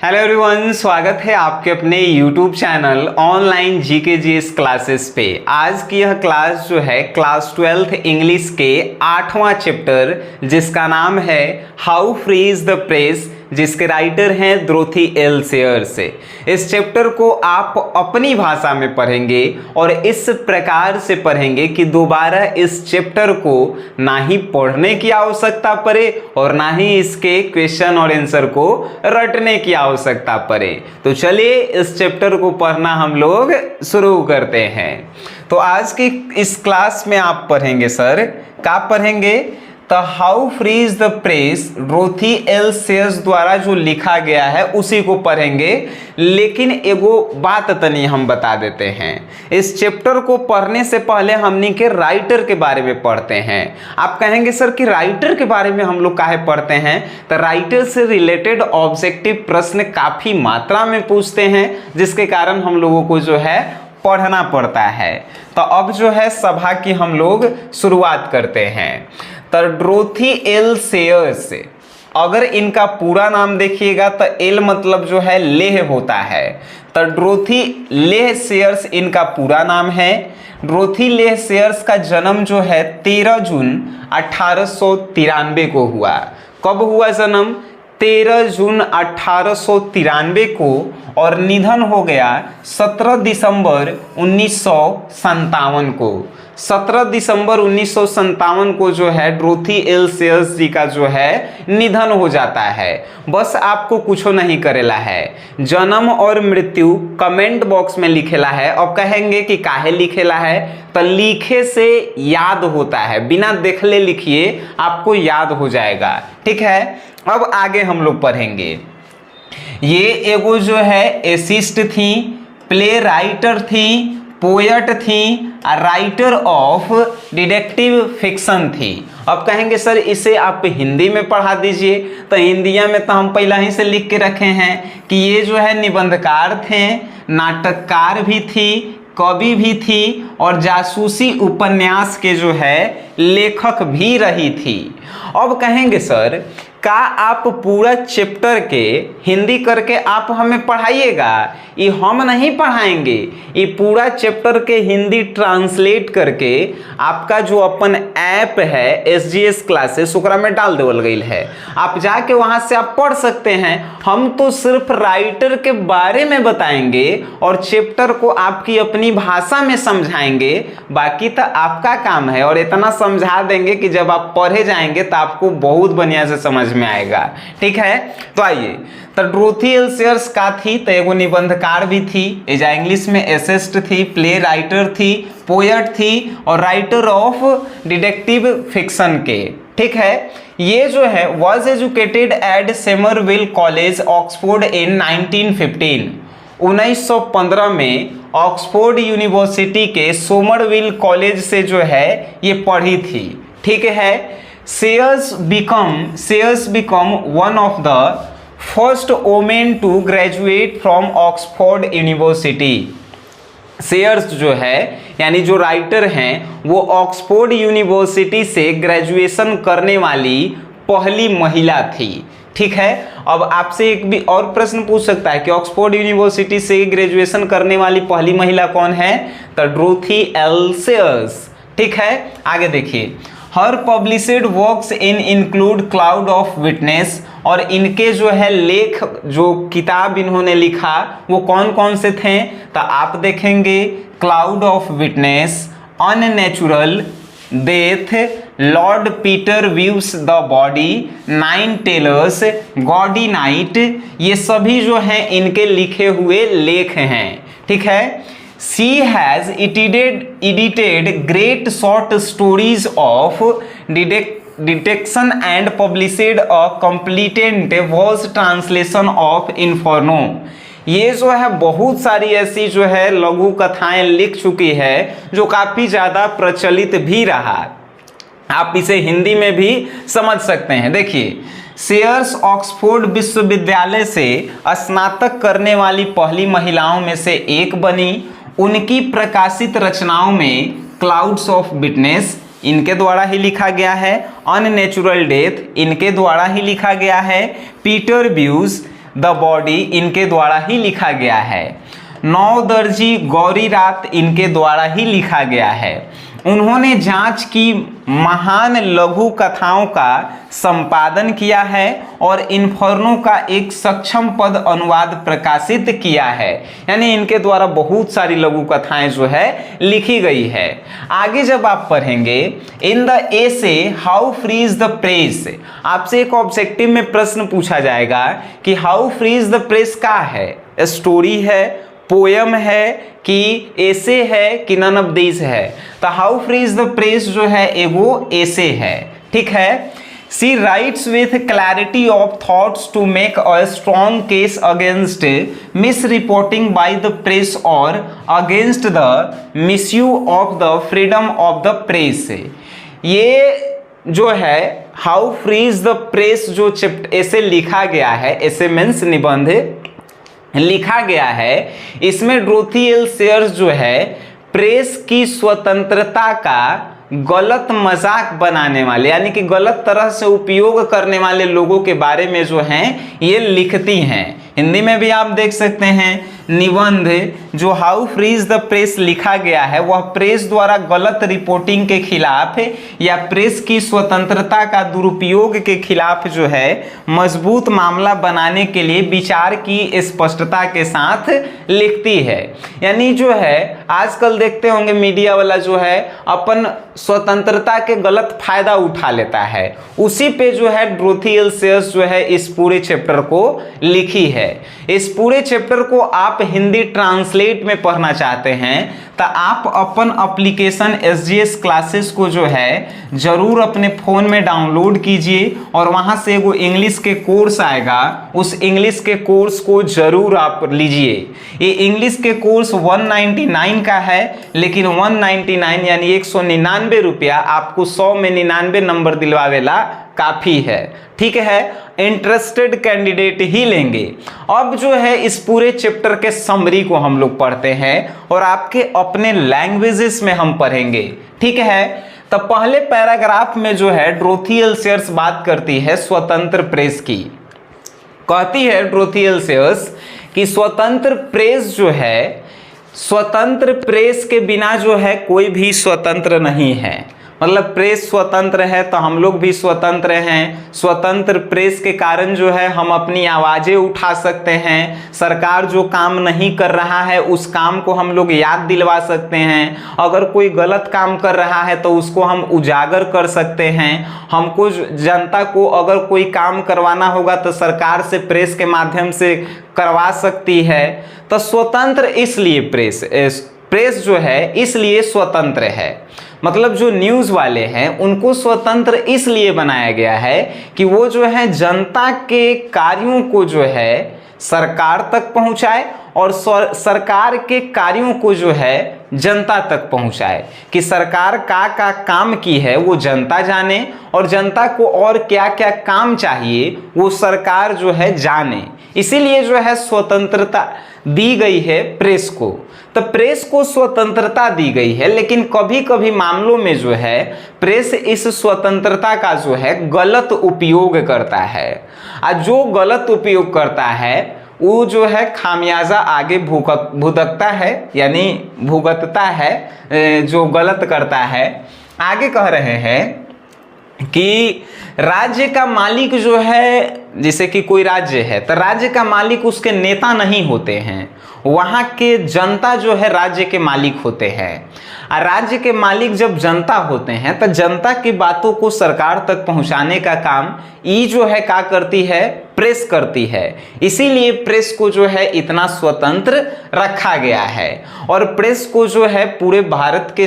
Hello everyone, स्वागत है आपके अपने YouTube channel online GK/GS classes पे। आज की यह क्लास जो है क्लास 12th इंग्लिश के 8वां चैप्टर जिसका नाम है how free is the press, जिसके राइटर हैं डोरोथी एल सेयर्स। इस चैप्टर को आप अपनी भाषा में पढ़ेंगे और इस प्रकार से पढ़ेंगे कि दोबारा इस चैप्टर को ना ही पढ़ने की आवश्यकता पड़े और ना ही इसके क्वेश्चन और आंसर को रटने की आवश्यकता पड़े। तो चलिए इस चैप्टर को पढ़ना हम लोग शुरू करते हैं। तो आज की इस क्लास में आप पढ़ेंगे सर, क्या पढ़ेंगे? तो how free is the press Dorothy L shares द्वारा जो लिखा गया है उसी को पढ़ेंगे। लेकिन एगो बात तनी हम बता देते हैं, इस चैप्टर को पढ़ने से पहले हमनी के राइटर के बारे में पढ़ते हैं। आप कहेंगे सर कि राइटर के बारे में हम लोग काहे पढ़ते हैं? तो राइटर से रिलेटेड ऑब्जेक्टिव प्रश्न काफी मात्रा में पूछते हैं, जिसके कारण हम लोगों को जो है पढ़ना पड़ता है। तो अब जो है सभा की हम लोग शुरुआत करते हैं। तो डोरोथी एल सेयर्स, अगर इनका पूरा नाम देखिएगा तो एल मतलब जो है लेह होता है। तो डोरोथी लेह सेयर्स इनका पूरा नाम है। डोरोथी लेह सेयर्स का जन्म जो है 13 जून 1893 को हुआ। कब हुआ जन्म? 13 जून 1893 को, और निधन हो गया 17 दिसंबर 1957 को। 17 दिसंबर 1957 को जो है डोरोथी एल सेयर्स जी का जो है निधन हो जाता है। बस आपको कुछ नहीं करेला है, जन्म और मृत्यु कमेंट बॉक्स में लिखेला है। अब कहेंगे कि काहे लिखेला है? तो लिखे से याद होता है, बिना देखले लिखिए आपको याद हो जाएगा। ठीक है, अब आगे हम लोग पढ़ेंगे। ये एगो जो है एसिस्ट थी, प्ले राइटर थी, पोएट थी, राइटर ऑफ डिटेक्टिव फिक्शन थी। अब कहेंगे सर इसे आप हिंदी में पढ़ा दीजिए। तो हिंदिया में तो हम पहले ही से लिख के रखे हैं कि ये जो है निबंधकार थे, नाटककार भी थी, कवि भी थी और जासूसी उपन्यास के जो है लेखक भी रही थी। अब कहेंगे सर का आप पूरा चैप्टर के हिंदी करके आप हमें पढ़ाइएगा? ये हम नहीं पढ़ाएंगे, ये पूरा चैप्टर के हिंदी ट्रांसलेट करके आपका जो अपन ऐप है SGS क्लासेस ओकरा में डाल देवल गई है। आप जाके वहां से आप पढ़ सकते हैं। हम तो सिर्फ राइटर के बारे में बताएंगे और चैप्टर को आपकी अपनी भाषा में समझाएंगे। बाकी तो आपका काम है, और इतना समझा देंगे कि जब आप पढ़े जाएंगे तो आपको बहुत बढ़िया से समझ में आएगा। ठीक है, तो आइए। तो डोरोथी एल सेयर्स का थी तो एगो निबंधकार भी थी, एजा इंग्लिश में एसेस्ट थी, प्ले राइटर थी, पोएट थी और राइटर ऑफ डिटेक्टिव फिक्शन के। ठीक है, ये जो है was educated at Somerville college Oxford in 1915। 1915 में ऑक्सफोर्ड यूनिवर्सिटी के सोमरविल कॉलेज से जो है ये पढ़ी थी। ठीक है, Sayers become one of the first women to graduate from Oxford University। Shares जो है यानी जो राइटर हैं वो ऑक्सफोर्ड यूनिवर्सिटी से ग्रेजुएशन करने वाली पहली महिला थी। ठीक है, अब आपसे एक भी और प्रश्न पूछ सकता है कि ऑक्सफोर्ड यूनिवर्सिटी से ग्रेजुएशन करने वाली पहली महिला कौन है? तो डोरोथी एल सेयर्स। ठीक है, आगे देखिए। हर published works include cloud of witness, और इनके जो है लेख जो किताब इन्होंने लिखा वो कौन कौन से थे? तो आप देखेंगे Cloud of Witness, Unnatural Death, Lord Peter Views the Body, 9 Tailors, Gaudy Night, ये सभी जो हैं इनके लिखे हुए लेख हैं। ठीक है, She has edited great short stories of detection and published a complete verse translation of Inferno। ये जो है बहुत सारी ऐसी जो है लघु कथाएं लिख चुकी है जो काफ़ी ज़्यादा प्रचलित भी रहा। आप इसे हिंदी में भी समझ सकते हैं। देखिए, सेयर्स ऑक्सफोर्ड विश्वविद्यालय से स्नातक करने वाली पहली महिलाओं में से एक बनी। उनकी प्रकाशित रचनाओं में क्लाउड्स ऑफ विटनेस इनके द्वारा ही लिखा गया है, अननेचुरल डेथ इनके द्वारा ही लिखा गया है, पीटर व्यूज द बॉडी इनके द्वारा ही लिखा गया है। नौ दर्जी गौरी रात इनके द्वारा ही लिखा गया है। उन्होंने जांच की महान लघु कथाओं का संपादन किया है और इन्फर्नो का एक सक्षम पद अनुवाद प्रकाशित किया है। यानी इनके द्वारा बहुत सारी लघु कथाएं जो है लिखी गई है। आगे जब आप पढ़ेंगे in the essay how free is the press, आपसे एक ऑब्जेक्टिव में प्रश्न पूछा जाएगा कि how free is the press क्या है, स्टोरी है, पोयम है कि एसे है कि नन ऑफ दिस है। तो how free is the press जो है एगो एसे है, ठीक है। She writes with clarity of thoughts to make a strong case against misreporting by the press और against the misuse of the freedom of the press. ये जो है how free is the press जो ऐसे लिखा गया है, ऐसे मीन्स निबंध लिखा गया है, इसमें डोरोथी एल सेयर्स जो है प्रेस की स्वतंत्रता का गलत मजाक बनाने वाले यानी कि गलत तरह से उपयोग करने वाले लोगों के बारे में जो हैं ये लिखती हैं। हिंदी में भी आप देख सकते हैं निबंध जो how free is the press लिखा गया है वह प्रेस द्वारा गलत रिपोर्टिंग के खिलाफ या प्रेस की स्वतंत्रता का दुरुपयोग के खिलाफ जो है मजबूत मामला बनाने के लिए विचार की स्पष्टता के साथ लिखती है। यानी जो है आजकल देखते होंगे मीडिया वाला जो है अपन स्वतंत्रता के गलत फायदा उठा लेता है, उसी पे जो है डोरोथी एल सेयर्स जो है इस पूरे चैप्टर को लिखी है। इस पूरे चैप्टर को आप हिंदी ट्रांसलेट में पढ़ना चाहते हैं तो आप अपन एप्लीकेशन SGS क्लासेस को जो है जरूर अपने फोन में डाउनलोड कीजिए और वहां से वो इंग्लिश के कोर्स आएगा, उस इंग्लिश के कोर्स को जरूर आप लीजिए। ये इंग्लिश के कोर्स 199 का है, लेकिन 199 यानी 199 रुपया आपको 100 में 99 नंबर दिलवावेला काफी है, ठीक है। इंटरेस्टेड कैंडिडेट ही लेंगे। अब जो है इस पूरे चैप्टर के समरी को हम लोग पढ़ते हैं और आपके अपने लैंग्वेजेस में हम पढ़ेंगे, ठीक है। तो पहले पैराग्राफ में जो है डोरोथी एल सेयर्स बात करती है स्वतंत्र प्रेस की। कहती है डोरोथी एल सेयर्स कि स्वतंत्र प्रेस जो है, स्वतंत्र प्रेस के बिना जो है कोई भी स्वतंत्र नहीं है। मतलब प्रेस स्वतंत्र है तो हम लोग भी स्वतंत्र हैं। स्वतंत्र प्रेस के कारण जो है हम अपनी आवाज़ें उठा सकते हैं। सरकार जो काम नहीं कर रहा है उस काम को हम लोग याद दिलवा सकते हैं। अगर कोई गलत काम कर रहा है तो उसको हम उजागर कर सकते हैं। हमको जनता को अगर कोई काम करवाना होगा तो सरकार से प्रेस के माध्यम से करवा सकती है। तो स्वतंत्र इसलिए प्रेस जो है इसलिए स्वतंत्र है। मतलब जो न्यूज़ वाले हैं उनको स्वतंत्र इसलिए बनाया गया है कि वो जो है जनता के कार्यों को जो है सरकार तक पहुंचाए और सरकार के कार्यों को जो है जनता तक पहुंचाए, कि सरकार का काम की है वो जनता जाने और जनता को और क्या क्या काम चाहिए वो सरकार जो है जाने। इसीलिए जो है स्वतंत्रता दी गई है प्रेस को। तो प्रेस को स्वतंत्रता दी गई है, लेकिन कभी कभी मामलों में जो है प्रेस इस स्वतंत्रता का जो है गलत उपयोग करता है। और जो गलत उपयोग करता है वो जो है खामियाजा आगे भुगतता है, यानी भुगतता है जो गलत करता है। आगे कह रहे हैं कि राज्य का मालिक जो है, जैसे कि कोई राज्य है तो राज्य का मालिक उसके नेता नहीं होते हैं, वहाँ के जनता जो है राज्य के मालिक होते हैं। और राज्य के मालिक जब जनता होते हैं तो जनता की बातों को सरकार तक पहुँचाने का काम ये जो है क्या करती है, प्रेस करती है। इसीलिए प्रेस को जो है इतना स्वतंत्र रखा गया है और प्रेस को जो है पूरे भारत के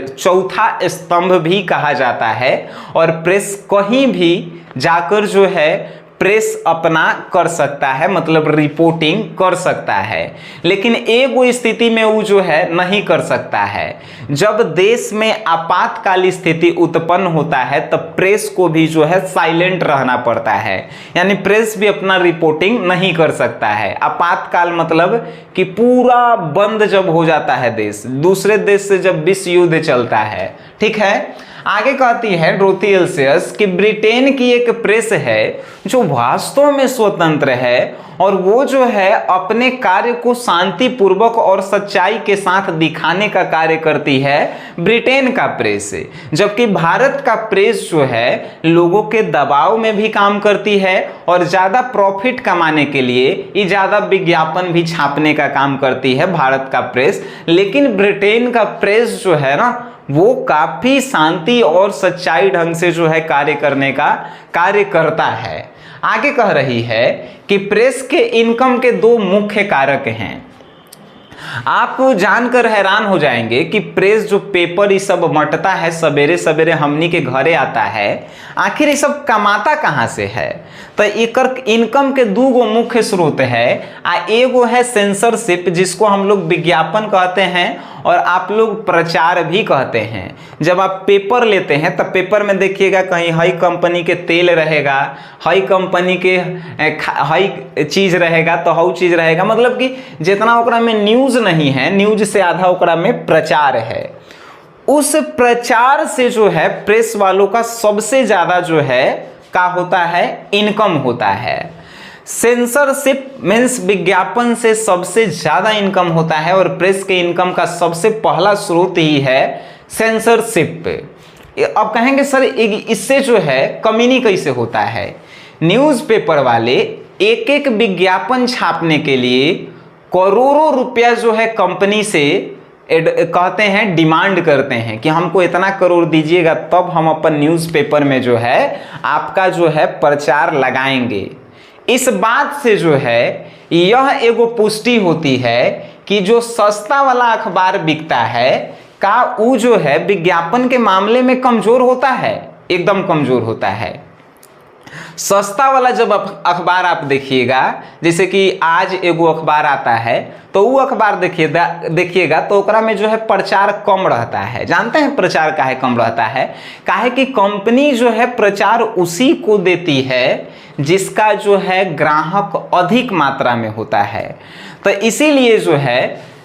चौथा स्तंभ भी कहा जाता है। और प्रेस कहीं भी जाकर जो है प्रेस अपना कर सकता है, मतलब रिपोर्टिंग कर सकता है। लेकिन एक वो स्थिति में वो जो है नहीं कर सकता है, जब देश में आपातकाल स्थिति उत्पन्न होता है तब प्रेस को भी जो है साइलेंट रहना पड़ता है, यानी प्रेस भी अपना रिपोर्टिंग नहीं कर सकता है। आपातकाल मतलब कि पूरा बंद जब हो जाता है देश, दूसरे देश से जब विश्व युद्ध चलता है, ठीक है। आगे कहती है डोरोथी एल्सियस कि ब्रिटेन की एक प्रेस है जो वास्तव में स्वतंत्र है और वो जो है अपने कार्य को शांतिपूर्वक और सच्चाई के साथ दिखाने का कार्य करती है, ब्रिटेन का प्रेस। जबकि भारत का प्रेस जो है लोगों के दबाव में भी काम करती है और ज़्यादा प्रॉफिट कमाने के लिए ये ज़्यादा विज्ञापन भी छापने का काम करती है भारत का प्रेस। लेकिन ब्रिटेन का प्रेस जो है ना वो काफ़ी शांति और सच्चाई ढंग से जो है कार्य करने का कार्य करता है। आगे कह रही है कि प्रेस के इनकम के दो मुख्य कारक हैं। आप जानकर हैरान हो जाएंगे कि प्रेस जो पेपर ये सब मटता है सवेरे सवेरे हमनी के घरे आता है, आखिर ये सब कमाता कहाँ से है? तो एकर इनकम के दो गो मुख्य स्रोत है। एगो है सेंसरशिप जिसको हम लोग विज्ञापन कहते हैं और आप लोग प्रचार भी कहते हैं। जब आप पेपर लेते हैं तब पेपर में देखिएगा कहीं हाई कंपनी के तेल रहेगा, हाई कंपनी के हाई चीज़ रहेगा तो हाउ चीज़ रहेगा, मतलब कि जितना ओकरा में न्यूज़ नहीं है, न्यूज़ से आधा ओकरा में प्रचार है। उस प्रचार से जो है प्रेस वालों का सबसे ज़्यादा जो है का होता है इनकम होता है। सेंसरशिप मीन्स विज्ञापन से सबसे ज़्यादा इनकम होता है और प्रेस के इनकम का सबसे पहला स्रोत ही है सेंसरशिप। अब कहेंगे सर इससे जो है कमीनी कैसे होता है? न्यूज़पेपर वाले एक एक विज्ञापन छापने के लिए करोड़ों रुपया जो है कंपनी से कहते हैं डिमांड करते हैं कि हमको इतना करोड़ दीजिएगा तब हम अपन न्यूज़पेपर में जो है आपका जो है प्रचार लगाएंगे। इस बात से जो है यह एगो पुष्टि होती है कि जो सस्ता वाला अखबार बिकता है का वो जो है विज्ञापन के मामले में कमज़ोर होता है, एकदम कमज़ोर होता है। सस्ता वाला जब अखबार आप देखिएगा, जैसे कि आज एगो अखबार आता है तो वो अखबार देखिएगा तो ओकरा में जो है प्रचार कम रहता है। जानते हैं प्रचार काहे कम रहता है? काहे कि कंपनी जो है प्रचार उसी को देती है जिसका जो है ग्राहक अधिक मात्रा में होता है। तो इसीलिए जो है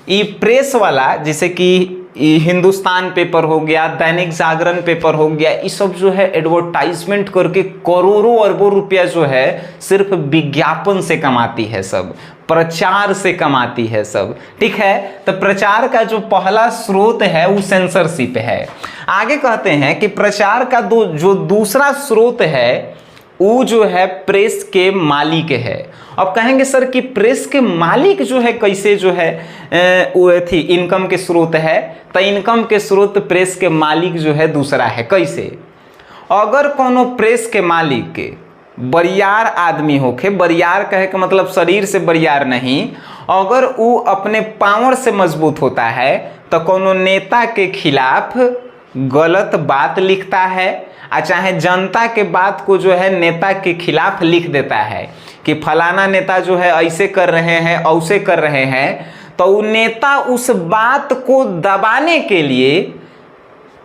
ये प्रेस वाला जैसे कि हिंदुस्तान पेपर हो गया, दैनिक जागरण पेपर हो गया, ये सब जो है एडवर्टाइजमेंट करके करोड़ों अरबों रुपया जो है सिर्फ विज्ञापन से कमाती है, सब प्रचार से कमाती है सब। ठीक है, तो प्रचार का जो पहला स्रोत है वो सेंसरशिप है। आगे कहते हैं कि प्रचार का जो दूसरा स्रोत है वो जो है प्रेस के मालिक है। अब कहेंगे सर कि प्रेस के मालिक जो है कैसे जो है वो थी इनकम के स्रोत है? तो इनकम के स्रोत प्रेस के मालिक जो है दूसरा है। कैसे? अगर कोनो प्रेस के मालिक के बरियार आदमी होके, बरियार कहे के मतलब शरीर से बरियार नहीं, अगर वो अपने पावर से मजबूत होता है तो कोनो नेता के खिलाफ गलत बात लिखता है, चाहे जनता के बात को जो है नेता के खिलाफ लिख देता है कि फलाना नेता जो है ऐसे कर रहे हैं ऐसे कर रहे हैं, तो वो नेता उस बात को दबाने के लिए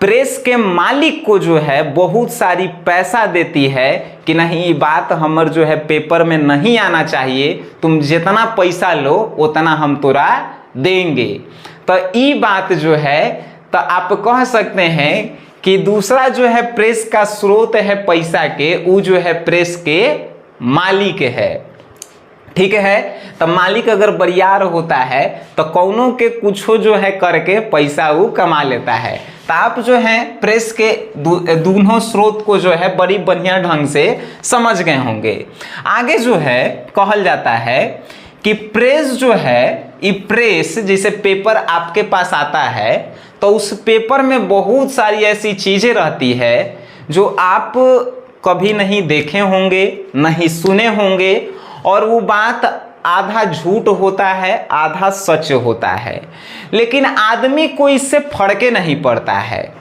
प्रेस के मालिक को जो है बहुत सारी पैसा देती है कि नहीं ये बात हमर जो है पेपर में नहीं आना चाहिए, तुम जितना पैसा लो उतना हम तोरा देंगे। तो ये बात जो है तो आप कह सकते हैं कि दूसरा जो है प्रेस का स्रोत है पैसा के, वो जो है प्रेस के मालिक है। ठीक है, तो मालिक अगर बरियार होता है तो कौनों के कुछो जो है करके पैसा वो कमा लेता है। तो आप जो है प्रेस के दोनों स्रोत को जो है बड़ी बढ़िया ढंग से समझ गए होंगे। आगे जो है कहल जाता है कि प्रेस जो है ये प्रेस जैसे पेपर आपके पास आता है तो उस पेपर में बहुत सारी ऐसी चीज़ें रहती है जो आप कभी नहीं देखे होंगे, नहीं सुने होंगे, और वो बात आधा झूठ होता है आधा सच होता है। लेकिन आदमी को इससे फर्क नहीं पड़ता है।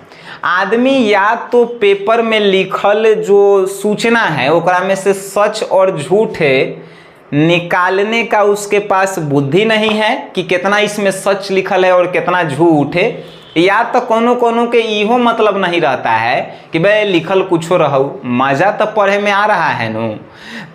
आदमी या तो पेपर में लिखल जो सूचना है ओकरा में से सच और झूठ निकालने का उसके पास बुद्धि नहीं है कि कितना इसमें सच लिखल है और कितना झूठ है, या तो कोनो के इहो मतलब नहीं रहता है कि भाई लिखल कुछो रहो, मज़ा तो पढ़े में आ रहा है नो,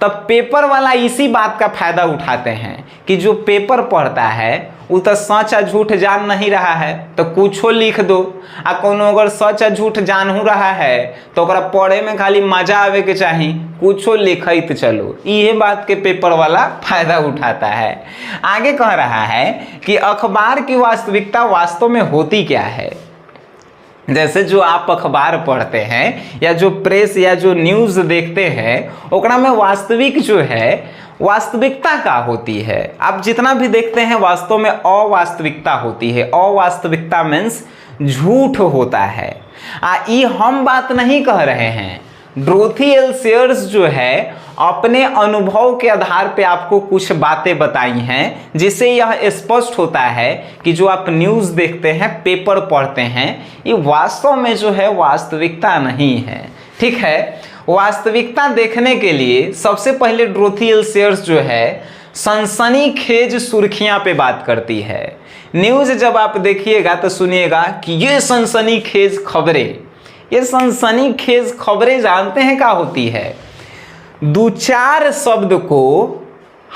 तब पेपर वाला इसी बात का फायदा उठाते हैं कि जो पेपर पढ़ता है वो तो सच आ झूठ जान नहीं रहा है तो कुछो लिख दो, आ कोनो अगर सच आ झूठ जानू रहा है तो ओकरा पढ़े में खाली मजा आवे के चाही, कुछो लिखत चलो। ये बात के पेपर वाला फायदा उठाता है। आगे कह रहा है कि अखबार की वास्तविकता वास्तव में होती क्या है। जैसे जो आप अखबार पढ़ते हैं या जो प्रेस या जो न्यूज़ देखते हैं ओकरा में वास्तविक जो है वास्तविकता का होती है। आप जितना भी देखते हैं वास्तव में अवास्तविकता होती है। अवास्तविकता मीन्स झूठ होता है। ये हम बात नहीं कह रहे हैं, डोरोथी एल सेयर्स जो है अपने अनुभव के आधार पे आपको कुछ बातें बताई हैं जिससे यह स्पष्ट होता है कि जो आप न्यूज़ देखते हैं पेपर पढ़ते हैं ये वास्तव में जो है वास्तविकता नहीं है। ठीक है, वास्तविकता देखने के लिए सबसे पहले डोरोथी एल सेयर्स जो है सनसनीखेज सुर्खियां पे बात करती है। न्यूज़ जब आप देखिएगा तो सुनिएगा कि ये सनसनीखेज खबरें, ये सनसनीखेज खबरें जानते हैं क्या होती है? दो चार शब्द को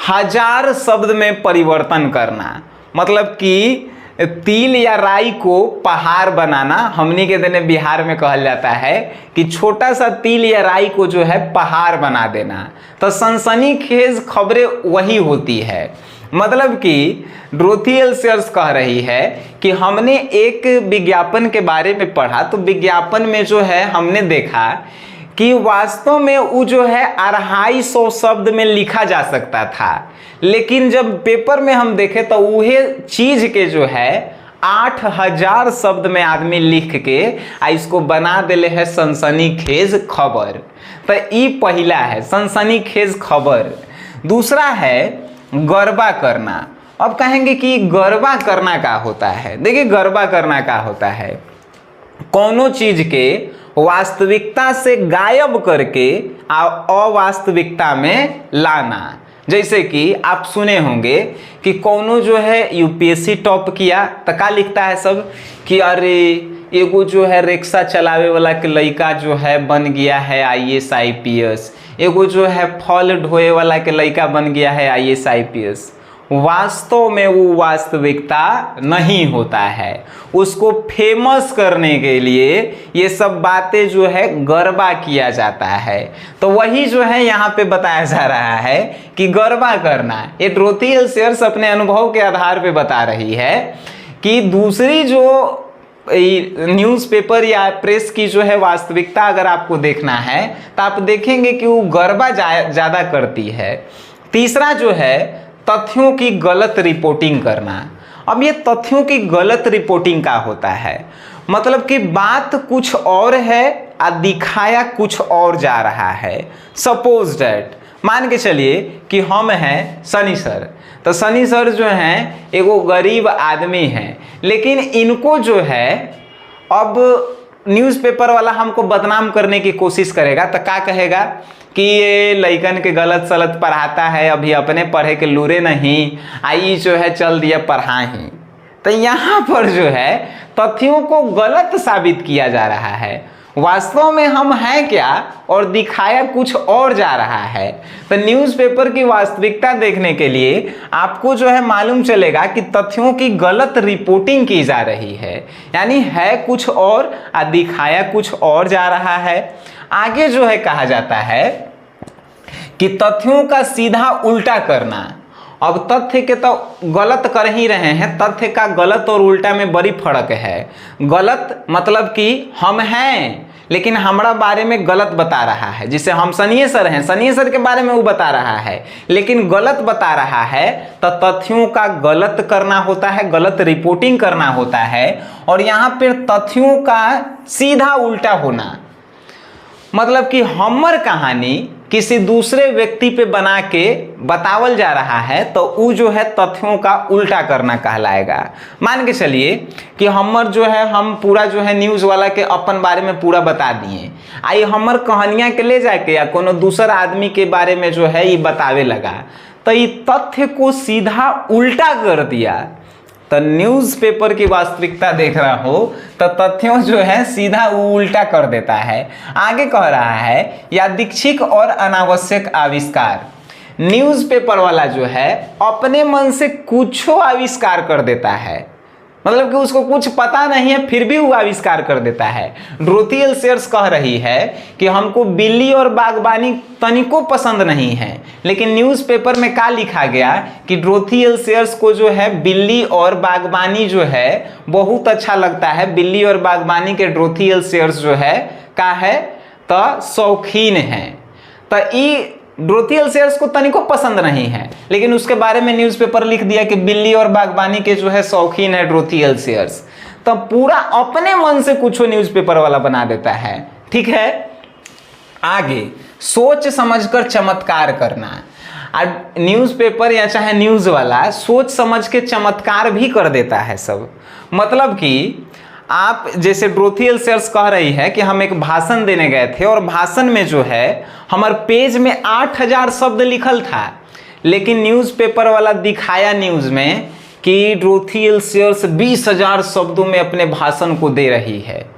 हजार शब्द में परिवर्तन करना, मतलब कि तिल या राई को पहाड़ बनाना। हमनी के देने बिहार में कहल जाता है कि छोटा सा तिल या राई को जो है पहाड़ बना देना। तो सनसनीखेज खबरें वही होती है। मतलब कि डोरोथी एल सेयर्स कह रही है कि हमने एक विज्ञापन के बारे में पढ़ा तो विज्ञापन में जो है हमने देखा कि वास्तव में वो जो है 250 शब्द में लिखा जा सकता था, लेकिन जब पेपर में हम देखें तो वही चीज के जो है 8000 शब्द में आदमी लिख के इसको बना देले है सनसनीखेज खबर। तो ये पहला है सनसनीखेज खबर। दूसरा है गरबा करना। अब कहेंगे कि गरबा करना क्या होता है। देखिए गरबा करना क्या होता है, कोनो चीज के वास्तविकता से गायब करके अवास्तविकता में लाना। जैसे कि आप सुने होंगे कि कोनो जो है यूपीएससी टॉप किया तो क्या लिखता है सब कि अरे एगो जो है रिक्शा चलावे वाला के लड़का जो है बन गया है आईएएस आईपीएस, एगो जो है फल ढोए वाला के लड़का बन गया है आईएएस आईपीएस। वास्तव में वो वास्तविकता नहीं होता है। उसको फेमस करने के लिए ये सब बातें जो है गरबा किया जाता है। तो वही जो है यहाँ पे बताया जा रहा है कि गरबा करना, ये डोरोथी एल सेयर्स अपने अनुभव के आधार पे बता रही है कि दूसरी जो न्यूज़पेपर या प्रेस की जो है वास्तविकता अगर आपको देखना है तो आप देखेंगे कि वो गरबा ज़्यादा करती है। तीसरा जो है तथ्यों की गलत रिपोर्टिंग करना। अब ये तथ्यों की गलत रिपोर्टिंग का होता है, मतलब कि बात कुछ और है और दिखाया कुछ और जा रहा है। सपोज डैट मान के चलिए कि हम हैं सनी सर, तो सनी सर जो हैं एगो गरीब आदमी हैं, लेकिन इनको जो है अब न्यूज़पेपर वाला हमको बदनाम करने की कोशिश करेगा तो क्या कहेगा कि ये लइकन के गलत सलत पढ़ाता है, अभी अपने पढ़े के लूरे नहीं, आई जो है चल दिया पढ़ा ही। तो यहाँ पर जो है तथ्यों को गलत साबित किया जा रहा है। वास्तव में हम हैं क्या और दिखाया कुछ और जा रहा है। तो न्यूज़पेपर की वास्तविकता देखने के लिए आपको जो है मालूम चलेगा कि तथ्यों की गलत रिपोर्टिंग की जा रही है, यानी है कुछ और दिखाया कुछ और जा रहा है। आगे जो है कहा जाता है कि तथ्यों का सीधा उल्टा करना। अब तथ्य के तो गलत कर ही रहे हैं, तथ्य का गलत और उल्टा में बड़ी फर्क है। गलत मतलब कि हम हैं लेकिन हमारा बारे में गलत बता रहा है, जिसे हम सनी सर हैं, सनी सर के बारे में वो बता रहा है लेकिन गलत बता रहा है। तो तथ्यों का गलत करना होता है, गलत रिपोर्टिंग करना होता है। और यहाँ पर तथ्यों का सीधा उल्टा होना, मतलब कि हमर कहानी किसी दूसरे व्यक्ति पे बना के बतावल जा रहा है तो वो जो है तथ्यों का उल्टा करना कहलाएगा। मान के चलिए कि हमर जो है हम पूरा जो है न्यूज़ वाला के अपन बारे में पूरा बता दिए, आई हमर कहानियाँ के ले जाके या कोनो दूसर आदमी के बारे में जो है ये बतावे लगा, तो ये तथ्य को सीधा उल्टा कर दिया। तो न्यूज़पेपर की वास्तविकता देख रहा हो तो तथ्यों जो है सीधा उल्टा कर देता है। आगे कह रहा है यादृच्छिक और अनावश्यक आविष्कार। न्यूज़पेपर वाला जो है अपने मन से कुछ आविष्कार कर देता है, मतलब कि उसको कुछ पता नहीं है फिर भी वो आविष्कार कर देता है। डोरोथी एल सेयर्स कह रही है कि हमको बिल्ली और बागबानी तनिको पसंद नहीं है, लेकिन न्यूज़पेपर में क्या लिखा गया कि डोरोथी एल सेयर्स को जो है बिल्ली और बागबानी जो है बहुत अच्छा लगता है। बिल्ली और बागबानी के डोरोथी एल सेयर्स जो है क्या है तो शौकीन है। तो ये डोरोथी एल सेयर्स को तनिको पसंद नहीं है, लेकिन उसके बारे में न्यूज़पेपर लिख दिया कि बिल्ली और बागबानी के जो है शौकीन है डोरोथी एल सेयर्स। तो पूरा अपने मन से कुछ न्यूज़पेपर वाला बना देता है। ठीक है, आगे सोच समझकर चमत्कार करना। न्यूज़पेपर या चाहे न्यूज़ वाला सोच समझ के चमत्कार भी कर देता है सब। मतलब कि आप जैसे डोरोथी एल सेयर्स कह रही है कि हम एक भाषण देने गए थे और भाषण में जो है हमारे पेज में 8000 शब्द लिखल था, लेकिन न्यूज़पेपर वाला दिखाया न्यूज़ में कि डोरोथी एल सेयर्स 20,000 शब्दों में अपने भाषण को दे रही है।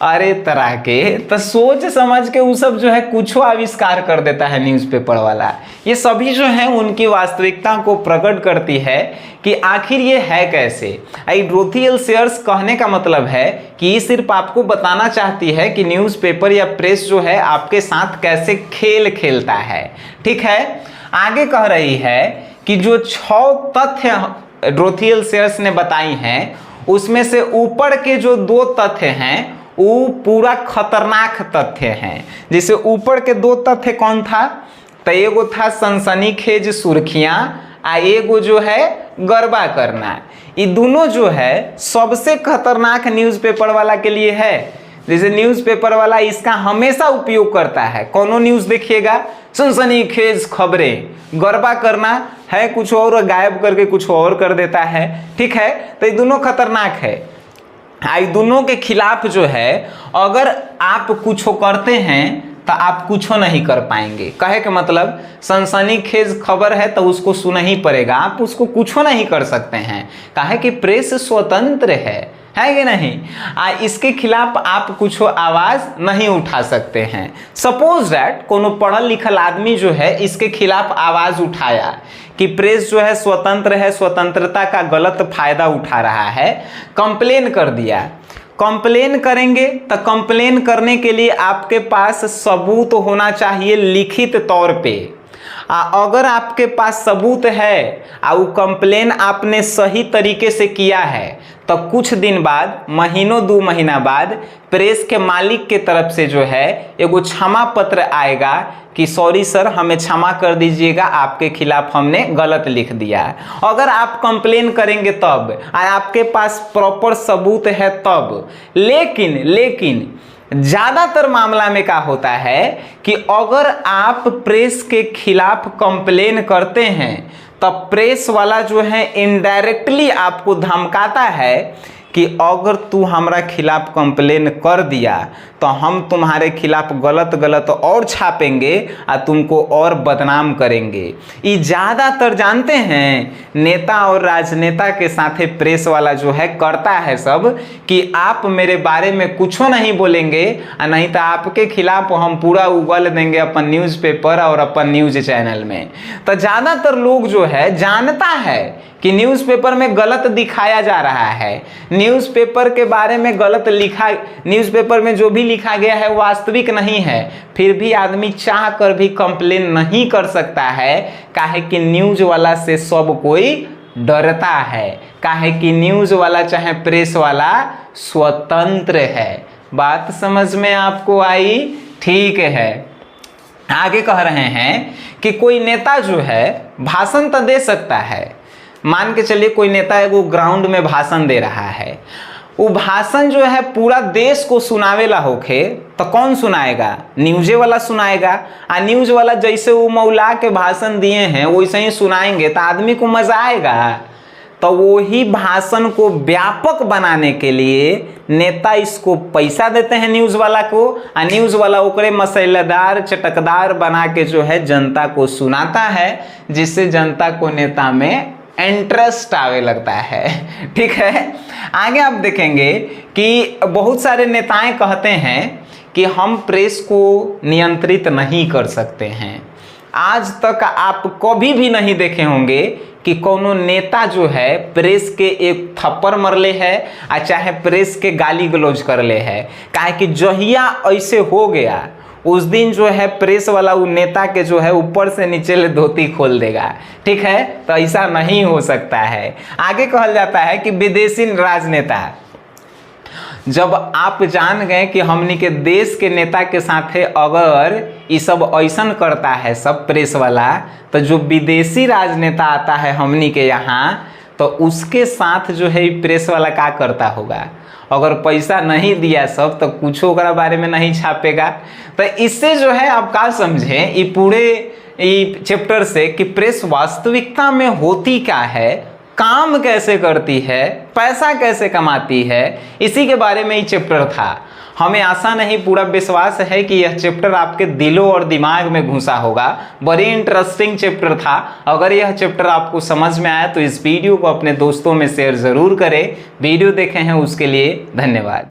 अरे तरह के तो सोच समझ के वो सब जो है कुछ आविष्कार कर देता है न्यूज़पेपर वाला। ये सभी जो है उनकी वास्तविकता को प्रकट करती है कि आखिर ये है कैसे। डोरोथी एल सेयर्स कहने का मतलब है कि ये सिर्फ आपको बताना चाहती है कि न्यूज़पेपर या प्रेस जो है आपके साथ कैसे खेल खेलता है। ठीक है, आगे कह रही है कि जो 6 तथ्य डोरोथी एल सेयर्स ने बताई हैं उसमें से ऊपर के जो 2 तथ्य हैं वो पूरा खतरनाक तथ्य हैं। जैसे ऊपर के 2 तथ्य कौन था, तो एगो था सनसनीखेज सुर्खियां, एगो जो है गरबा करना। ये दोनों जो है सबसे खतरनाक न्यूज़पेपर वाला के लिए है। जैसे न्यूज़पेपर वाला इसका हमेशा उपयोग करता है। कोनो न्यूज़ देखिएगा सनसनीखेज खबरें, गरबा करना है कुछ और गायब करके कुछ और कर देता है। ठीक है, तो ये दोनों खतरनाक है। दोनों के खिलाफ जो है अगर आप कुछ करते हैं तो आप कुछ नहीं कर पाएंगे। कहे के मतलब सनसनीखेज खबर है तो उसको सुना ही पड़ेगा, आप उसको कुछ नहीं कर सकते हैं। कहे कि प्रेस स्वतंत्र है कि नहीं। इसके खिलाफ आप कुछ आवाज नहीं उठा सकते हैं। सपोज दैट कोनो पढ़ल लिखल आदमी जो है इसके खिलाफ आवाज उठाया कि प्रेस जो है स्वतंत्र है, स्वतंत्रता का गलत फायदा उठा रहा है, कंप्लेन कर दिया। कंप्लेन करेंगे तो कंप्लेन करने के लिए आपके पास सबूत होना चाहिए लिखित तौर पे। अगर आपके पास सबूत है और वो कंप्लेन आपने सही तरीके से किया है तो कुछ दिन बाद, महीनों 2 महीना बाद प्रेस के मालिक के तरफ से जो है एगो क्षमा पत्र आएगा कि सॉरी सर हमें क्षमा कर दीजिएगा, आपके खिलाफ हमने गलत लिख दिया है। अगर आप कंप्लेन करेंगे तब, आपके पास प्रॉपर सबूत है तब। लेकिन ज़्यादातर मामला में क्या होता है कि अगर आप प्रेस के खिलाफ कंप्लेन करते हैं तब प्रेस वाला जो है इनडायरेक्टली आपको धमकाता है कि अगर तू हमारा खिलाफ कंप्लेन कर दिया तो हम तुम्हारे खिलाफ गलत और छापेंगे और तुमको और बदनाम करेंगे। ये ज़्यादातर जानते हैं नेता और राजनेता के साथ प्रेस वाला जो है करता है सब कि आप मेरे बारे में कुछ नहीं बोलेंगे और नहीं तो आपके खिलाफ हम पूरा उगल देंगे अपन न्यूज़पेपर और अपन न्यूज़ चैनल में। तो ज़्यादातर लोग जो है जानता है कि न्यूज़पेपर में गलत दिखाया जा रहा है, न्यूज़पेपर के बारे में गलत लिखा, न्यूज़पेपर में जो भी लिखा गया है वास्तविक नहीं है, फिर भी आदमी चाह कर भी कंप्लेन नहीं कर सकता है। काहे कि न्यूज़ वाला से सब कोई डरता है, काहे कि न्यूज़ वाला चाहे प्रेस वाला स्वतंत्र है। बात समझ में आपको आई? ठीक है, आगे कह रहे हैं कि कोई नेता जो है भाषण तो दे सकता है। मान के चलिए कोई नेता एगो ग्राउंड में भाषण दे रहा है, वो भाषण जो है पूरा देश को सुनावेला होखे तो कौन सुनाएगा? न्यूज़े वाला सुनाएगा। न्यूज़ वाला जैसे वो मौला के भाषण दिए हैं वैसे ही सुनाएंगे तो आदमी को मजा आएगा। तो वही भाषण को व्यापक बनाने के लिए नेता इसको पैसा देते हैं न्यूज़ वाला को, और न्यूज़ वाला ओकरे मसालेदार चटकदार बना के जो है जनता को सुनाता है, जिससे जनता को नेता में इंटरेस्ट आवे लगता है। ठीक है, आगे आप देखेंगे कि बहुत सारे नेताएं कहते हैं कि हम प्रेस को नियंत्रित नहीं कर सकते हैं। आज तक आप कभी भी नहीं देखे होंगे कि कोनो नेता जो है प्रेस के एक थप्पड़ मरले है या चाहे प्रेस के गाली गलौज कर ले है। काहे कि जहिया ऐसे हो गया उस दिन जो है प्रेस वाला वो नेता के जो है ऊपर से नीचे ले धोती खोल देगा। ठीक है, तो ऐसा नहीं हो सकता है। आगे कहा जाता है कि विदेशी राजनेता, जब आप जान गए कि हमनी के देश के नेता के साथे अगर ये सब ऐसन करता है सब प्रेस वाला, तो जो विदेशी राजनेता आता है हमनी के यहाँ, तो उसके साथ जो है प्रेस वाला क्या करता होगा। अगर पैसा नहीं दिया सब तो कुछ ओकरा बारे में नहीं छापेगा। तो इससे जो है आप क्या समझें ये पूरे चैप्टर से कि प्रेस वास्तविकता में होती क्या है, काम कैसे करती है, पैसा कैसे कमाती है, इसी के बारे में ये चैप्टर था। हमें आशा नहीं पूरा विश्वास है कि यह चैप्टर आपके दिलों और दिमाग में घुसा होगा। बड़ी इंटरेस्टिंग चैप्टर था। अगर यह चैप्टर आपको समझ में आया तो इस वीडियो को अपने दोस्तों में शेयर ज़रूर करें। वीडियो देखे हैं उसके लिए धन्यवाद।